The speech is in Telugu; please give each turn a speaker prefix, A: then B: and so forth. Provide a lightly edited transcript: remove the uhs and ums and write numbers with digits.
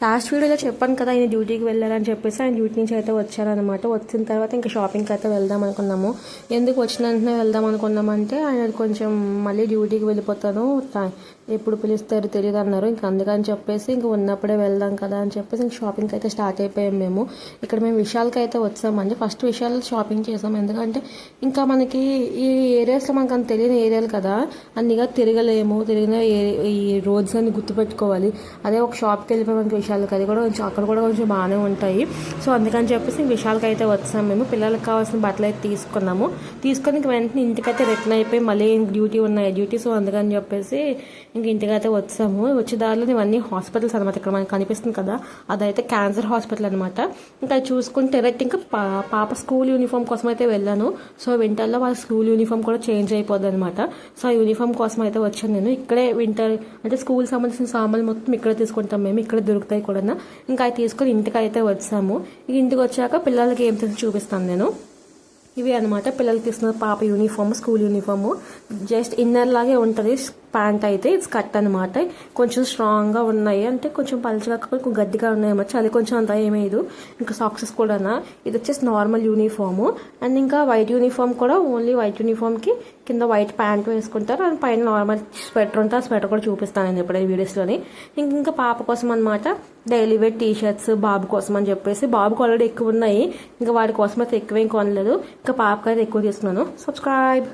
A: లాస్ట్ వీడియోలో చెప్పాను కదా ఆయన డ్యూటీకి వెళ్ళారని చెప్పేసి ఆయన డ్యూటీ నుంచి అయితే వచ్చారనమాట. వచ్చిన తర్వాత ఇంకా షాపింగ్కి అయితే వెళ్దాం అనుకున్నాము. ఎందుకు వచ్చిన వెంటనే వెళ్దాం అనుకున్నామంటే ఆయన కొంచెం మళ్ళీ డ్యూటీకి వెళ్ళిపోతాను, ఎప్పుడు పిలుస్తారు తెలియదు అన్నారు. ఇంకా అందుకని చెప్పేసి ఇంకా ఉన్నప్పుడే వెళ్దాం కదా అని చెప్పేసి ఇంక షాపింగ్కి అయితే స్టార్ట్ అయిపోయాం మేము. ఇక్కడ మేము విశాల్కి అయితే వచ్చామండి. ఫస్ట్ విశాల్ షాపింగ్ చేసాం, ఎందుకంటే ఇంకా మనకి ఈ ఏరియాస్లో మనకు అంత తెలియని ఏరియాలు కదా, అన్నిగా తిరగలేము. తిరిగిన ఈ రోడ్స్ అన్ని గుర్తుపెట్టుకోవాలి. అదే ఒక షాప్కి వెళ్ళిపోయాం విశాల్కి, అది కూడా కొంచెం అక్కడ కూడా కొంచెం బాగానే ఉంటాయి. సో అందుకని చెప్పేసి విశాల్కి అయితే వచ్చాం మేము. పిల్లలకి కావాల్సిన బట్టలు అయితే తీసుకున్నాము. తీసుకొని ఇంక వెంటనే ఇంటికైతే రిటర్న్ అయిపోయి మళ్ళీ డ్యూటీ ఉన్నాయి డ్యూటీ. సో అందుకని చెప్పేసి ఇంక ఇంటికైతే వచ్చాము. వచ్చే దారిలో ఇవన్నీ హాస్పిటల్స్ అనమాట. ఇక్కడ మనకి కనిపిస్తుంది కదా, అదైతే క్యాన్సర్ హాస్పిటల్ అనమాట. ఇంకా చూసుకుంటే డైరెక్ట్ ఇంకా పాప స్కూల్ యూనిఫామ్ కోసం అయితే వెళ్ళాను. సో వింటర్లో వాళ్ళ స్కూల్ యూనిఫామ్ కూడా చేంజ్ అయిపోద్ది అనమాట. సో ఆ యూనిఫామ్ కోసం అయితే వచ్చాను నేను. ఇక్కడే వింటర్ అంటే స్కూల్ సంబంధించిన సామాన్లు మొత్తం ఇక్కడే తీసుకుంటాం మేము, ఇక్కడ దొరుకుతాయి కూడా. ఇంకా అవి తీసుకొని ఇంటికి అయితే వచ్చాము. ఇంటికి వచ్చాక పిల్లలకి ఏం తెలిసి చూపిస్తాను నేను. ఇవి అనమాట పిల్లలకి తీసుకున్న పాప uniform, school uniform. Just inner లాగే ఉంటుంది ప్యాంట్ అయితే. ఇది కట్ అనమాట. కొంచెం స్ట్రాంగ్గా ఉన్నాయి, అంటే కొంచెం పలుచగా కొంచెం గట్టిగా ఉన్నాయి అన్నమాట. చలి కొంచెం అంతా ఏమేదు. ఇంకా సాక్సెస్ కూడా ఇది వచ్చేసి నార్మల్ యూనిఫాము. అండ్ ఇంకా వైట్ యూనిఫామ్ కూడా ఓన్లీ వైట్ యూనిఫామ్కి కింద వైట్ ప్యాంట్ వేసుకుంటారు, అండ్ పైన నార్మల్ స్వెటర్ ఉంటుంది. ఆ స్వెటర్ కూడా చూపిస్తాను నేను ఎప్పుడైనా వీడియోస్లోని. ఇంకా పాప కోసం అనమాట డైలీ వేర్ టీ షర్ట్స్ బాబు కోసం అని చెప్పేసి. బాబుకి ఆల్రెడీ ఎక్కువ ఉన్నాయి, ఇంకా వాడి కోసం అయితే ఎక్కువేం కొనలేదు. ఇంకా పాపకి అయితే ఎక్కువ తీసుకున్నాను. సబ్స్క్రైబ్.